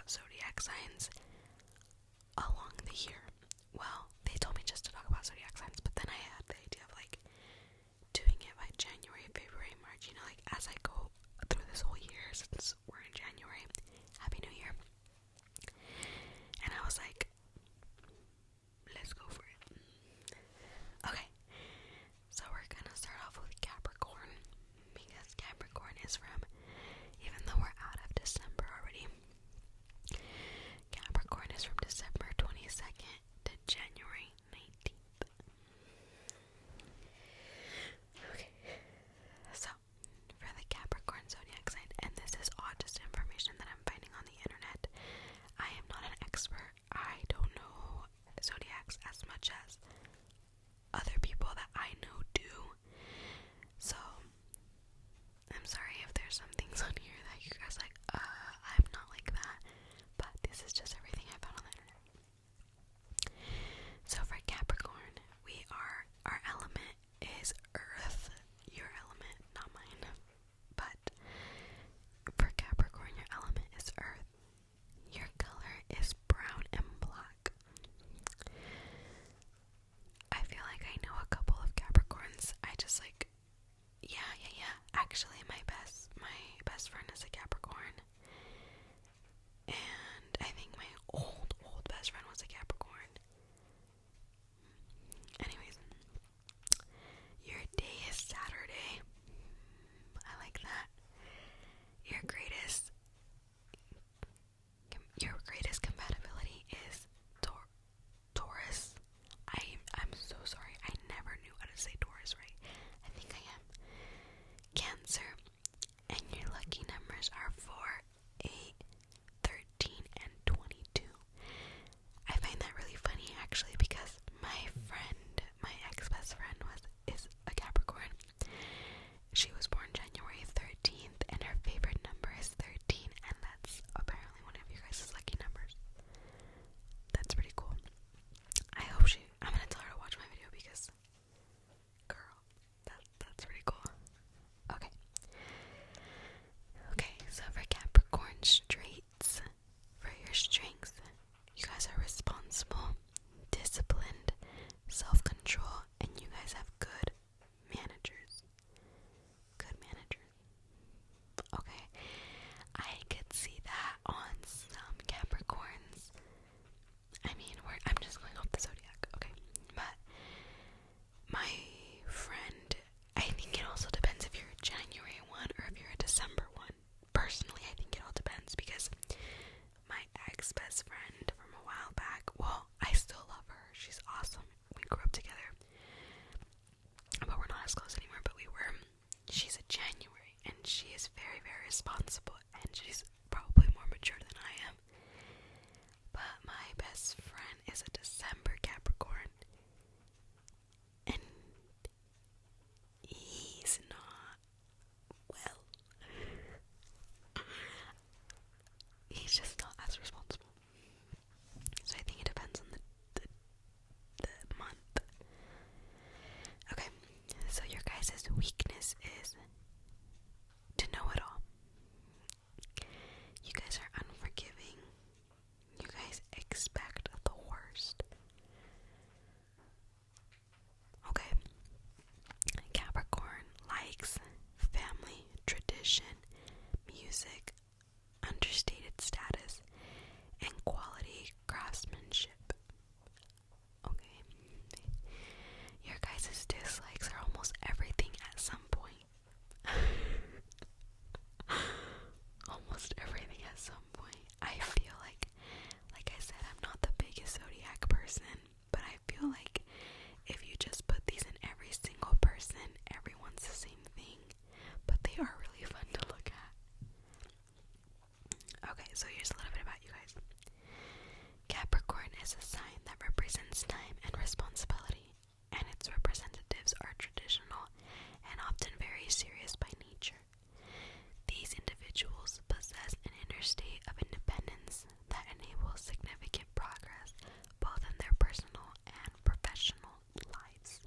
zodiac signs along the year. Well, they told me just to talk about zodiac signs, but then I had the idea of like doing it by January, February, March, you know, like as I go through this whole year since we're in January. Happy New Year. And I was like, let's go for it. Okay, so we're gonna start off with Capricorn, because Capricorn is from, even though we're out of December already, Capricorn is from December 22nd to January 19th. Okay, so for the Capricorn zodiac sign, and this is all just information that I'm finding on the internet. I am not an expert. I don't know zodiacs as much as other people that I know do. So I'm sorry if there's some things on here that you guys like, I'm not like that. But this is just everything I found on the internet. So for Capricorn, our element is earth. Your element, not mine. But for Capricorn, your element is earth. Your color is brown and black. I feel like I know a couple of Capricorns. I just like, yeah. Actually, my best friend is a Capricorn. And I think my old best friend was a Capricorn. Anyways, your day is Saturday. I like that. Your greatest compatibility is Taurus. I'm so sorry. I never knew how to say Taurus right. I think I am. Cancer. And your lucky numbers are 4, 8, 13, and 22. I find that really funny actually, because my ex-best friend is a Capricorn. She was born January 13th, and her favorite number is 13, and that's apparently one of your guys' lucky numbers. That's pretty cool. I'm gonna tell her to watch my video because, girl, that's pretty cool. Okay, so for Capricorn traits, for your strengths, you guys are responsible, disciplined, self-control, and you guys have good managers. Okay, I could see that on some Capricorns. I mean, I'm just going off the zodiac, okay? But my friend, I think it also depends if you're a January one or if you're a December one. Personally, I think it all depends, because my ex-best friend from a while back, well, I still love her. She's awesome. We grew up together. But we're not as close anymore, but we were. She's a January, and she is very, very responsible, and she's probably more mature than I am. But my best friend is a December Capricorn, and he's not, well, he's just not as responsible. So I think it depends on the month. Okay, so your guys' weakness is to know it all. You guys are unforgiving. You guys expect the worst. Okay. Capricorn likes family, tradition, music, understated status, and quality craftsmanship. Okay. Your guys' dislikes are almost everything at some point. Almost everything at some point. I feel like I said, I'm not the biggest zodiac person, but I feel like if you just put these in every single person, everyone's the same thing, but they are really fun to look at. Okay, so here's a little bit about you guys. Capricorn is a sign that represents time and responsibility, and its representatives are traditional and often very serious by nature. These individuals possess an inner state of independence that enables significant progress both in their personal and professional lives.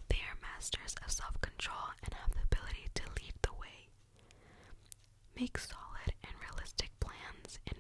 They are masters of self-control and have the ability to lead the way, make solid and realistic plans, and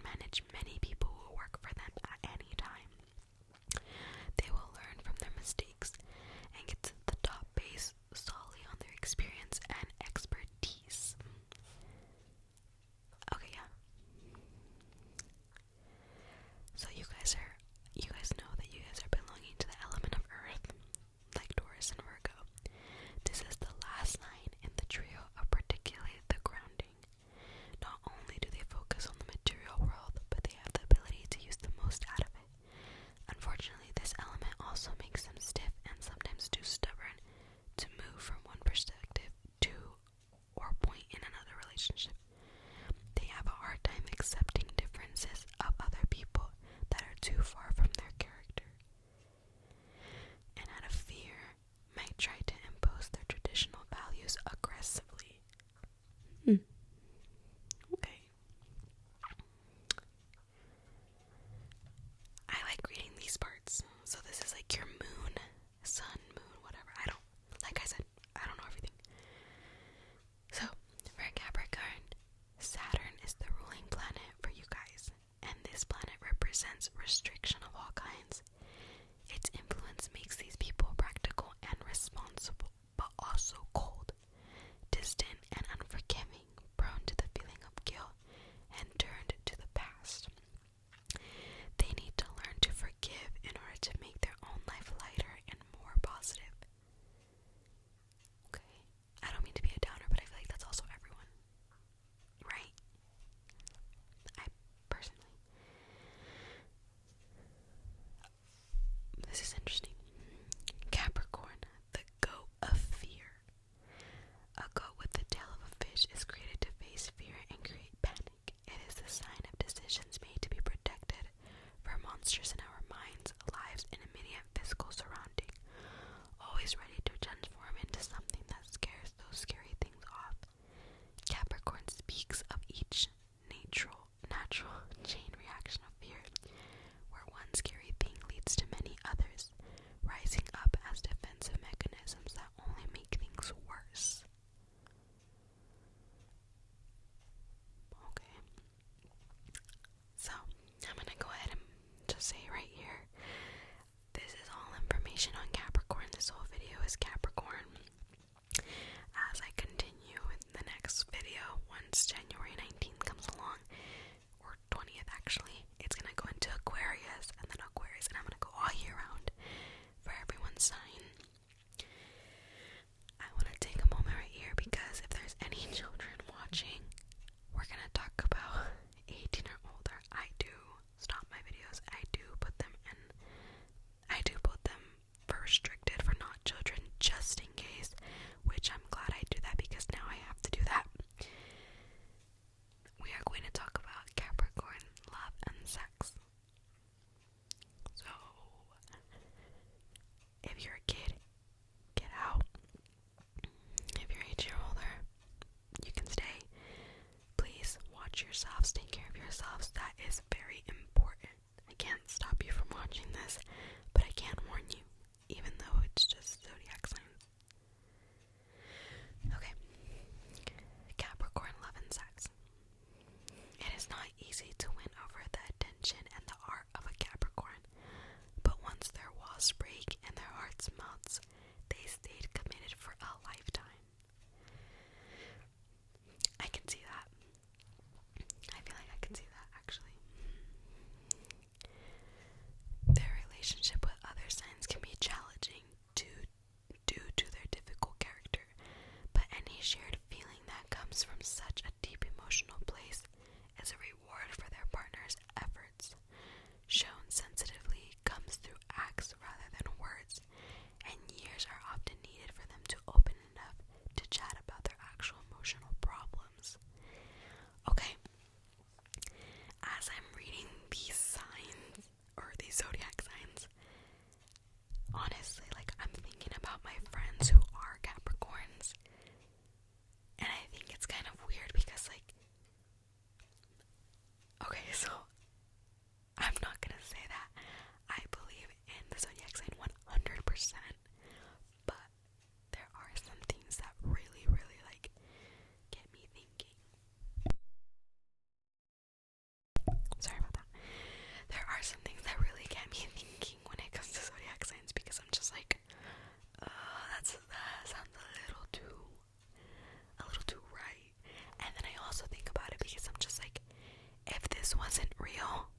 yourselves, that is very important. I can't stop you from watching this, but I can warn you, even though it's just zodiac signs. Okay. Capricorn love and sex. It is not easy to win over the attention and the art of a Capricorn, but once their walls break and their hearts melts, they stayed committed for a lifetime. I can see that. I feel like I can see that, actually. Their relationship with other signs can be challenging due to their difficult character, but any shared feeling that comes from such a deep emotional place is a reward for their partner's efforts. Shown sensitively comes through acts rather than words, and years are often needed for them to open enough to chat about their actual emotional problems. Okay, as I'm reading these signs, or these zodiac signs, honestly, like, I'm thinking about my friends who are Capricorns, and I think it's kind of weird because, like, okay, so I'm not gonna say that I believe in the zodiac sign 100%, but there are some things that really, really, like, get me thinking. Sorry about that. There are some things that really get me thinking when it comes to zodiac signs, because I'm just like, that sounds a little too right. And then I also think about it because I'm just like, if this wasn't real,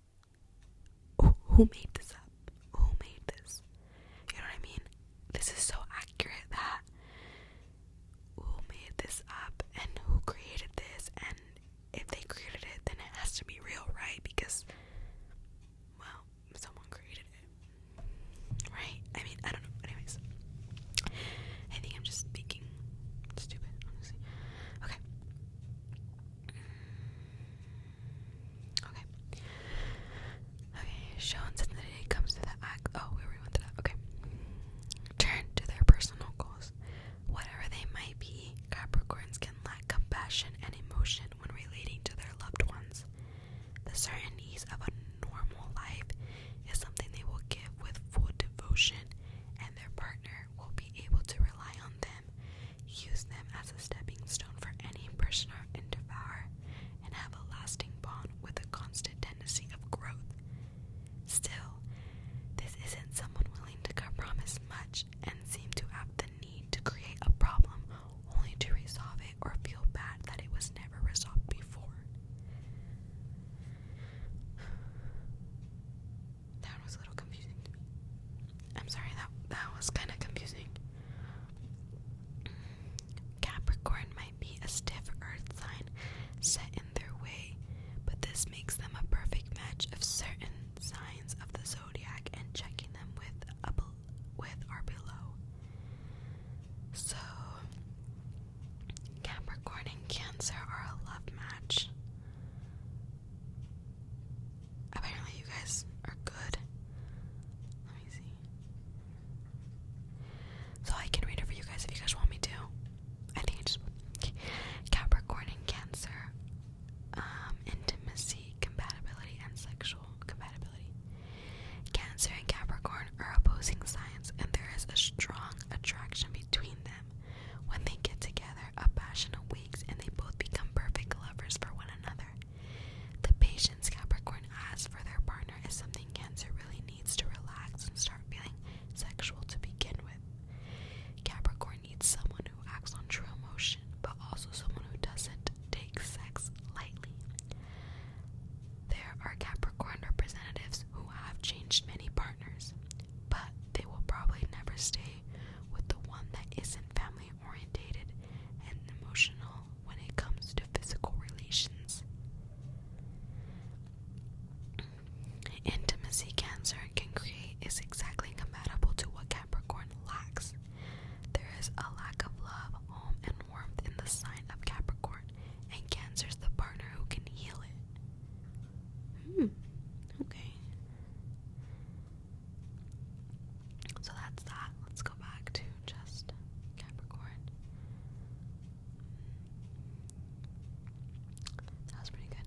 who made this up? Who made this? You know what I mean? This is so accurate that who made this up and who created this, and if they created it, then it has to be real, right? Because, well, someone created it, right? I mean, I don't know. Anyways, I think I'm just speaking stupid, honestly. Okay. Shown sensitivity comes to the act. Oh, we already went to that. Okay. Turn to their personal goals. Whatever they might be, Capricorns can lack compassion and emotion when relating to their loved ones. The certainties of a normal life is something they will give with full devotion, and their partner will be able to rely on them, use them as a stepping stone for any personal endeavor, and have a lasting bond with a constant tendency of growth. Still, this isn't someone willing to compromise much and seem to have the need to create a problem only to resolve it or feel bad that it was never resolved before. That was a little confusing to me. I'm sorry, that was kind of confusing. Capricorn might be a stiff earth sign set in their way, but this makes them a perfect match of certain signs of the zodiac, and checking them with are below. So, Capricorn and Cancer are a love match. Apparently you guys are good. Let me see. So I can read it for you guys if you guys want me to. I think I just... Capricorn and Cancer. Intimacy, compatibility, and sexual compatibility. Cancer and Capricorn are opposing signs, and there is a strong attraction between them. When they get together, a passion awakes, and they both become perfect lovers for one another. The patience Capricorn has for their partner is something Cancer really needs to relax and start feeling sexual to begin with. Capricorn needs someone who acts on true emotion, but also someone who doesn't take sex lightly. There are Capricorn representatives who have changed many partners, but they will probably never stay with the one that isn't family orientated and emotional when it comes to physical relations. Intimacy Cancer can create is exactly compatible to what Capricorn lacks. There is a lack of love, home, and warmth in the sign of Capricorn, and Cancer's the partner who can heal it. Okay. So that's that. Let's go back to just Capricorn. That was pretty good.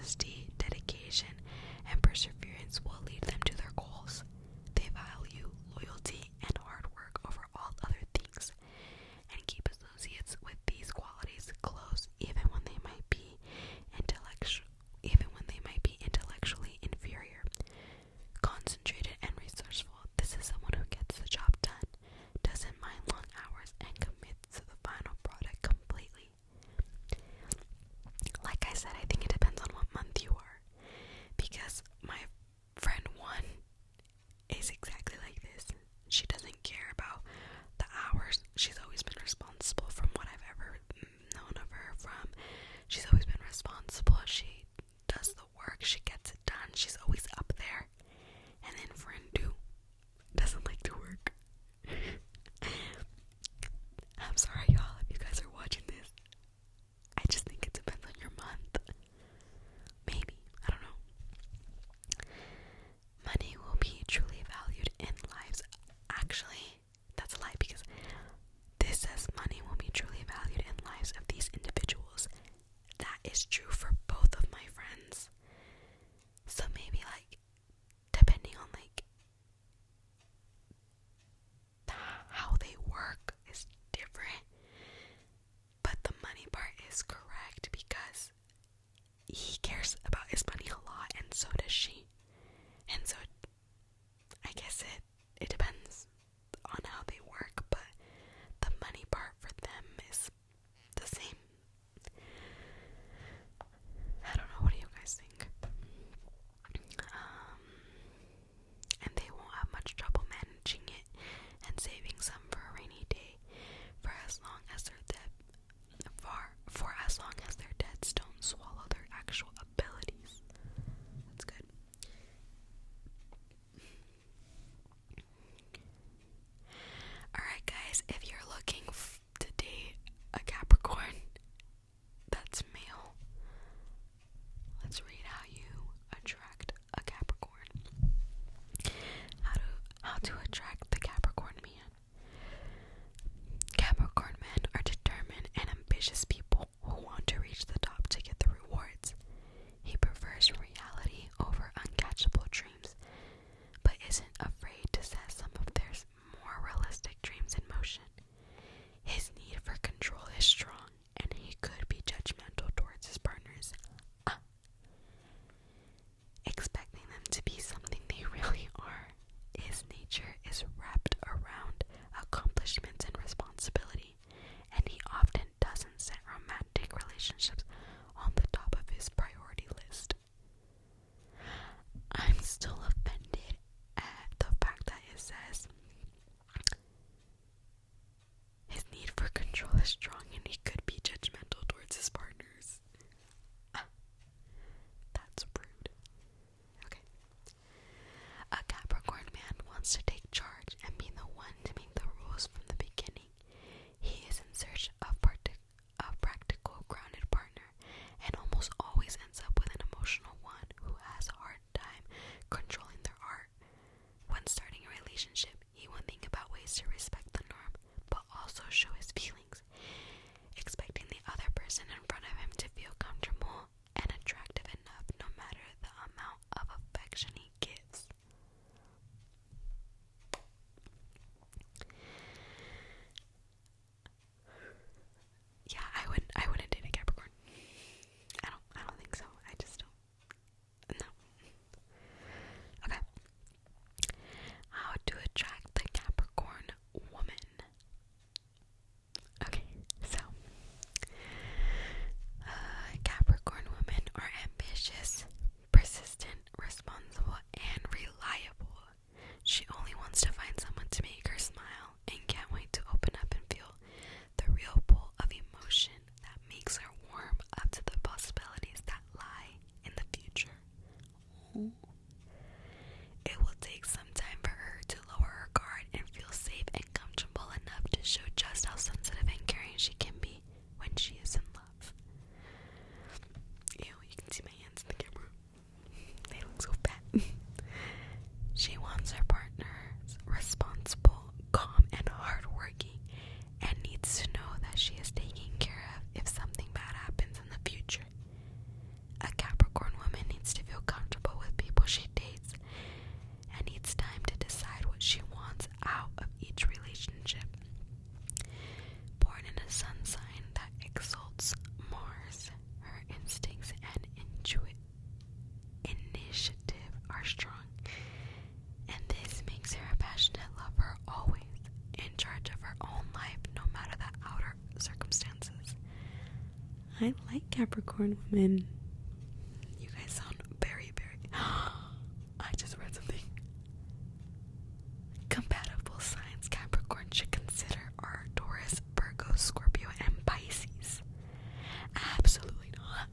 honesty, dedication, and perseverance will lead them to their goals. They value loyalty and hard work over all other things, and keep associates with these qualities close even when they might be intellectually inferior. Concentrated and resourceful, this is someone who gets the job done, doesn't mind long hours, and commits to the final product completely. Like I said, I think it depends on what month you are, because my friend 1 is exactly like this. She doesn't care about the hours. She's always been responsible from what I've ever known of her from. She's always been responsible. She does the work. She gets it done. She's always up there. And then friend 2 doesn't like to work. I'm sorry, y'all, if you guys are watching this. I just think it depends on your month. Maybe. I don't know. Money will be truly valued in lives. Actually, that's a lie, because this says money will be truly valued in lives of these individuals. That is true for both of my friends. So maybe, like, depending on, like, how they work is different. But the money part is correct, because he cares about his money a lot, and so does she. And so I guess it depends on how they work, but the money part for them is the same. I like Capricorn women. You guys sound very, very... I just read something. Compatible signs Capricorn should consider are Taurus, Virgo, Scorpio, and Pisces. Absolutely not.